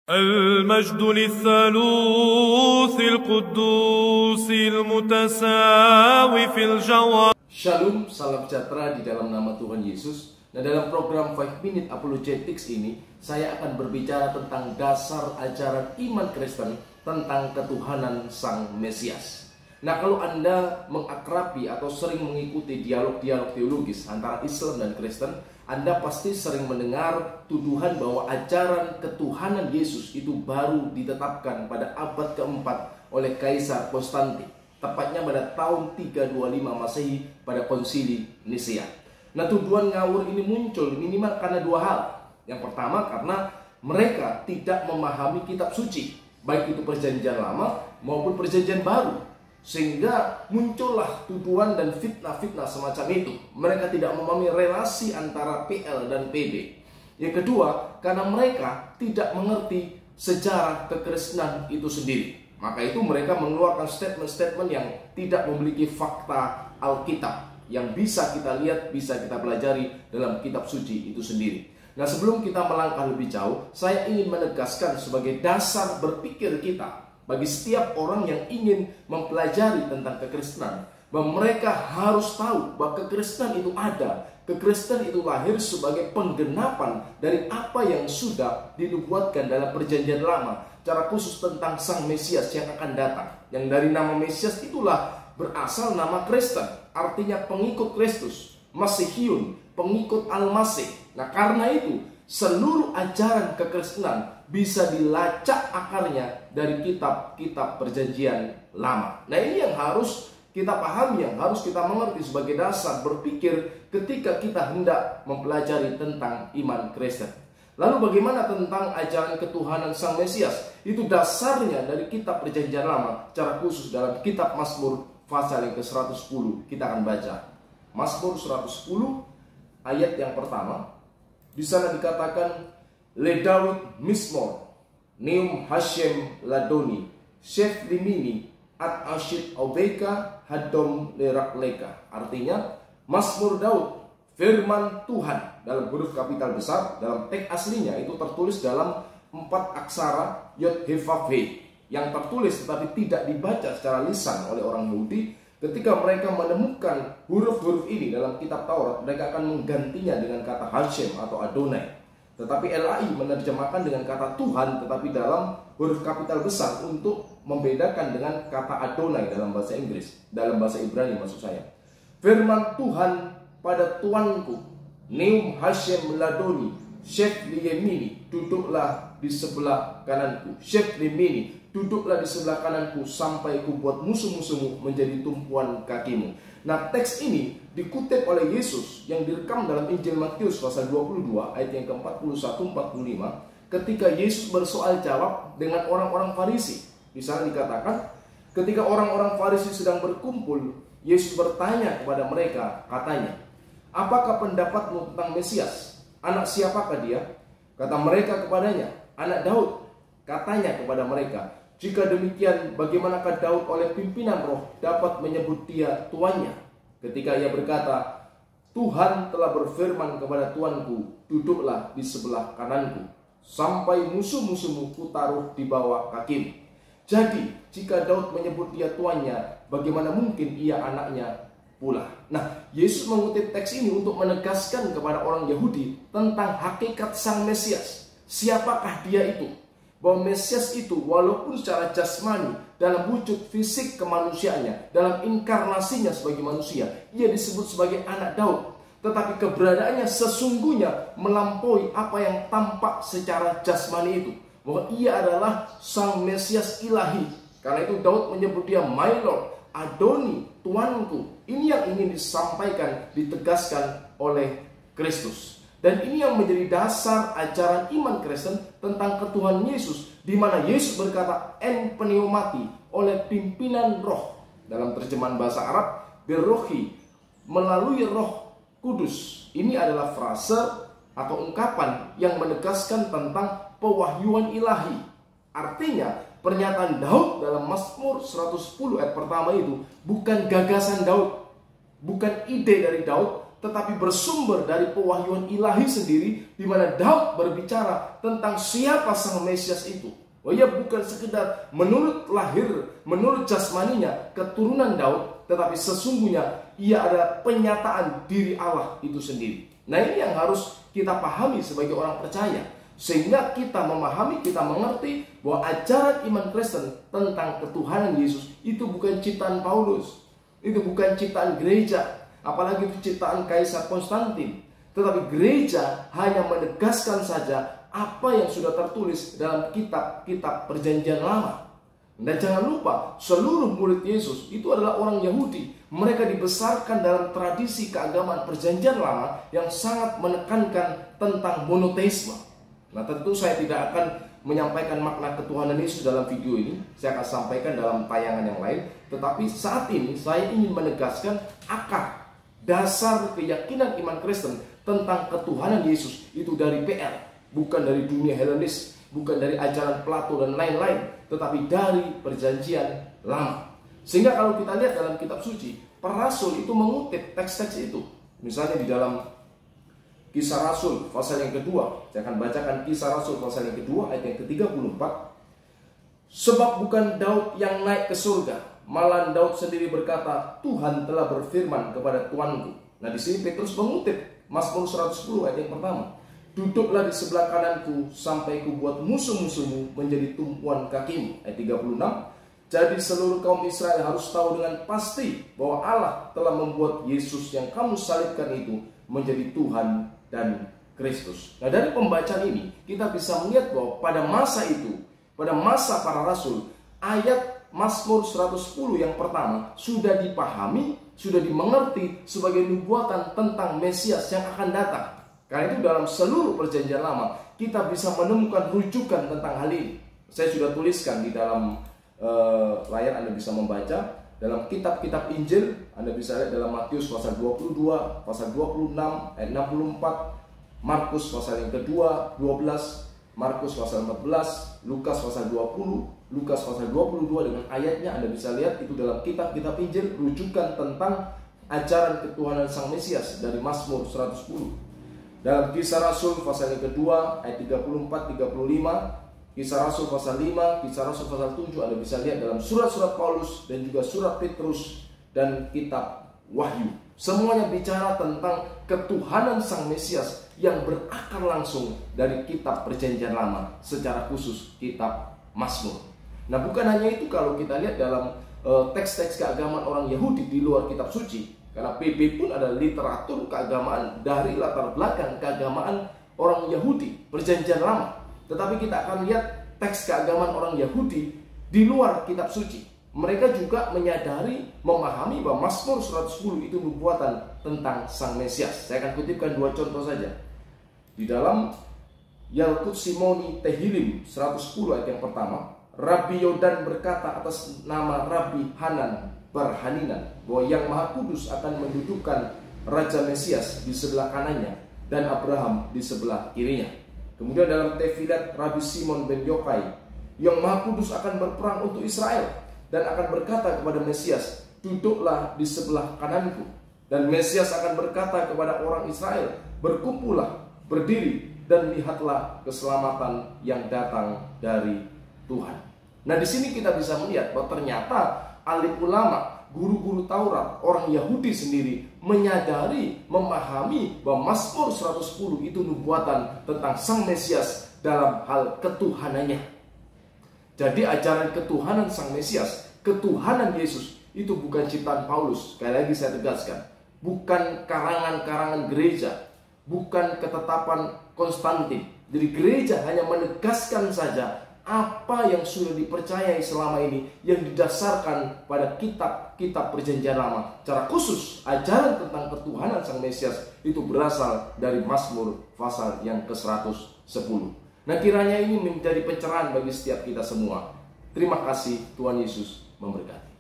المجد للثالوث القدوس المتساوي في الجوهر. Shalom, salam sejahtera di dalam nama Tuhan Yesus. Nah, dalam program 5 Minute Apologetics ini, saya akan berbicara tentang dasar ajaran iman Kristen tentang ketuhanan Sang Mesias. Nah, kalau Anda mengakrabi atau sering mengikuti dialog-dialog teologis antara Islam dan Kristen, Anda pasti sering mendengar tuduhan bahwa ajaran ketuhanan Yesus itu baru ditetapkan pada abad keempat oleh Kaisar Konstantin, tepatnya pada tahun 325 Masehi pada Konsili Nisea. Nah, tuduhan ngawur ini muncul minimal karena dua hal. Yang pertama, karena mereka tidak memahami kitab suci, baik itu Perjanjian Lama maupun Perjanjian Baru, sehingga muncullah tuduhan dan fitnah-fitnah semacam itu. Mereka tidak memahami relasi antara PL dan PB. Yang kedua, karena mereka tidak mengerti sejarah kekristenan itu sendiri. Maka itu mereka mengeluarkan statement-statement yang tidak memiliki fakta Alkitab yang bisa kita lihat, bisa kita pelajari dalam kitab suci itu sendiri. Nah, sebelum kita melangkah lebih jauh, saya ingin menegaskan sebagai dasar berpikir kita bagi setiap orang yang ingin mempelajari tentang kekristenan, bahwa mereka harus tahu bahwa kekristenan itu ada. Kekristenan itu lahir sebagai penggenapan dari apa yang sudah dinubuatkan dalam Perjanjian Lama, secara khusus tentang Sang Mesias yang akan datang. Yang dari nama Mesias itulah berasal nama Kristen, artinya pengikut Kristus, Masihiyun, pengikut Al-Masih. Nah, karena itu seluruh ajaran kekristenan bisa dilacak akarnya dari kitab-kitab Perjanjian Lama. Nah, ini yang harus kita pahami, yang harus kita mengerti sebagai dasar berpikir ketika kita hendak mempelajari tentang iman Kristen. Lalu bagaimana tentang ajaran ketuhanan Sang Mesias? Itu dasarnya dari kitab Perjanjian Lama, secara khusus dalam kitab Mazmur pasal yang ke-110. Kita akan baca Mazmur 110 ayat yang pertama. Di sana dikatakan, Le David Mismor, Neum Hashem Ladoni, Shef Limini, At Ashit Obeka, Hadom Lerakleka. Artinya, Mazmur Daud, firman Tuhan dalam huruf kapital besar. Dalam teks aslinya itu tertulis dalam 4 aksara Yod He Vav He, yang tertulis tetapi tidak dibaca secara lisan oleh orang Yahudi. Ketika mereka menemukan huruf-huruf ini dalam kitab Taurat, mereka akan menggantinya dengan kata Hashem atau Adonai. Tetapi LAI menerjemahkan dengan kata Tuhan, tetapi dalam huruf kapital besar untuk membedakan dengan kata Adonai dalam bahasa Inggris, dalam bahasa Ibrani maksud saya. Firman Tuhan pada Tuanku, Neum Hashem Ladoni, Shef Liyemini, duduklah di sebelah kananku. Shef Liyemini, duduklah di sebelah kananku sampai ku buat musuh-musuhmu menjadi tumpuan kakimu. Nah, teks ini dikutip oleh Yesus yang direkam dalam Injil Matius pasal 22 ayat yang ke-41-45, ketika Yesus bersoal jawab dengan orang-orang Farisi. Di sana dikatakan, ketika orang-orang Farisi sedang berkumpul, Yesus bertanya kepada mereka, katanya, apakah pendapatmu tentang Mesias? Anak siapakah dia? Kata mereka kepadanya, anak Daud. Katanya kepada mereka, jika demikian, bagaimanakah Daud oleh pimpinan roh dapat menyebut dia tuannya? Ketika ia berkata, Tuhan telah berfirman kepada Tuanku, duduklah di sebelah kananku, sampai musuh-musuhmu kutaruh di bawah kakimu. Jadi, jika Daud menyebut dia tuannya, bagaimana mungkin ia anaknya pula? Nah, Yesus mengutip teks ini untuk menegaskan kepada orang Yahudi tentang hakikat Sang Mesias. Siapakah dia itu? Bahwa Mesias itu walaupun secara jasmani, dalam wujud fisik kemanusiaannya, dalam inkarnasinya sebagai manusia, ia disebut sebagai anak Daud. Tetapi keberadaannya sesungguhnya melampaui apa yang tampak secara jasmani itu. Bahwa ia adalah Sang Mesias ilahi. Karena itu Daud menyebut dia My Lord, Adoni, Tuanku. Ini yang ingin disampaikan, ditegaskan oleh Kristus. Dan ini yang menjadi dasar ajaran iman Kristen tentang ketuhanan Yesus, di mana Yesus berkata en pneumati, oleh pimpinan roh. Dalam terjemahan bahasa Arab, berrohi, melalui Roh Kudus. Ini adalah frase atau ungkapan yang menegaskan tentang pewahyuan ilahi. Artinya, pernyataan Daud dalam Mazmur 110 ayat pertama itu bukan gagasan Daud, bukan ide dari Daud, tetapi bersumber dari pewahyuan ilahi sendiri, di mana Daud berbicara tentang siapa sang Mesias itu. Oh ia bukan sekedar menurut lahir, menurut jasmaninya keturunan Daud, tetapi sesungguhnya ia adalah penyataan diri Allah itu sendiri. Nah ini yang harus kita pahami sebagai orang percaya, sehingga kita memahami, kita mengerti bahwa ajaran iman Kristen tentang ketuhanan Yesus itu bukan ciptaan Paulus, itu bukan ciptaan gereja, apalagi itu ciptaan Kaisar Konstantin. Tetapi gereja hanya menegaskan saja apa yang sudah tertulis dalam kitab-kitab perjanjian lama. Dan jangan lupa, seluruh murid Yesus itu adalah orang Yahudi. Mereka dibesarkan dalam tradisi keagamaan perjanjian lama yang sangat menekankan tentang monoteisme. Nah tentu saya tidak akan menyampaikan makna ketuhanan Yesus dalam video ini. Saya akan sampaikan dalam tayangan yang lain. Tetapi saat ini saya ingin menegaskan akar dasar keyakinan iman Kristen tentang ketuhanan Yesus itu dari PR. Bukan dari dunia Helenis, bukan dari ajaran Plato dan lain-lain, tetapi dari perjanjian lama. Sehingga kalau kita lihat dalam kitab suci, para rasul itu mengutip teks-teks itu. Misalnya di dalam Kisah Rasul pasal yang kedua, saya akan bacakan Kisah Rasul pasal yang kedua ayat yang ke-34. Sebab bukan Daud yang naik ke surga, malah Daud sendiri berkata, Tuhan telah berfirman kepada Tuanku. Nah di sini Petrus mengutip Mazmur 110 ayat yang pertama. Duduklah di sebelah kananku sampai ku buat musuh-musuhmu menjadi tumpuan kakimu. Ayat 36. Jadi seluruh kaum Israel harus tahu dengan pasti bahwa Allah telah membuat Yesus yang kamu salibkan itu menjadi Tuhan dan Kristus. Nah dari pembacaan ini kita bisa melihat bahwa pada masa itu, pada masa para rasul, ayat Mazmur 110 yang pertama sudah dipahami, sudah dimengerti sebagai nubuatan tentang Mesias yang akan datang. Karena itu dalam seluruh perjanjian lama kita bisa menemukan rujukan tentang hal ini. Saya sudah tuliskan di dalam layar, Anda bisa membaca. Dalam kitab-kitab Injil Anda bisa lihat dalam Matius pasal 22, pasal 26, ayat 64, Markus pasal yang kedua 12, Markus pasal 14, Lukas pasal 20, Lukas pasal 22 dengan ayatnya Anda bisa lihat itu dalam kitab-kitab Injil rujukan tentang ajaran ketuhanan Sang Mesias dari Mazmur 110. Dalam Kisah Rasul pasal yang kedua ayat 34-35, Kisah Rasul pasal 5, Kisah Rasul pasal 7 Anda bisa lihat dalam surat-surat Paulus dan juga surat Petrus dan kitab Wahyu. Semuanya bicara tentang ketuhanan Sang Mesias yang berakar langsung dari kitab perjanjian lama, secara khusus kitab Mazmur. Nah bukan hanya itu, kalau kita lihat dalam teks-teks keagamaan orang Yahudi di luar kitab suci, karena PB pun adalah literatur keagamaan dari latar belakang keagamaan orang Yahudi, perjanjian lama. Tetapi kita akan lihat teks keagamaan orang Yahudi di luar kitab suci. Mereka juga menyadari, memahami bahwa Mazmur 110 itu nubuatan tentang Sang Mesias. Saya akan kutipkan dua contoh saja. Di dalam Yalkut Simoni Tehillim 110 ayat yang pertama, Rabbi Yodan berkata atas nama Rabbi Hanan Barhaninan bahwa Yang Maha Kudus akan mendudukkan Raja Mesias di sebelah kanannya dan Abraham di sebelah kirinya. Kemudian dalam Tefilat Rabbi Simon ben Yokai, Yang Maha Kudus akan berperang untuk Israel dan akan berkata kepada Mesias, duduklah di sebelah kananku. Dan Mesias akan berkata kepada orang Israel, berkumpullah, berdiri, dan lihatlah keselamatan yang datang dari Tuhan. Nah di sini kita bisa melihat bahwa ternyata alim ulama, guru-guru Taurat, orang Yahudi sendiri menyadari, memahami bahwa Mazmur 110 itu nubuatan tentang Sang Mesias dalam hal ketuhanannya. Jadi ajaran ketuhanan Sang Mesias, ketuhanan Yesus itu bukan ciptaan Paulus. Sekali lagi saya tegaskan, bukan karangan-karangan gereja, bukan ketetapan Konstantin. Jadi gereja hanya menegaskan saja apa yang sudah dipercayai selama ini yang didasarkan pada kitab-kitab perjanjian lama. Secara khusus ajaran tentang ketuhanan Sang Mesias itu berasal dari Mazmur pasal yang ke-110. Nah kiranya ini menjadi pencerahan bagi setiap kita semua. Terima kasih, Tuhan Yesus memberkati.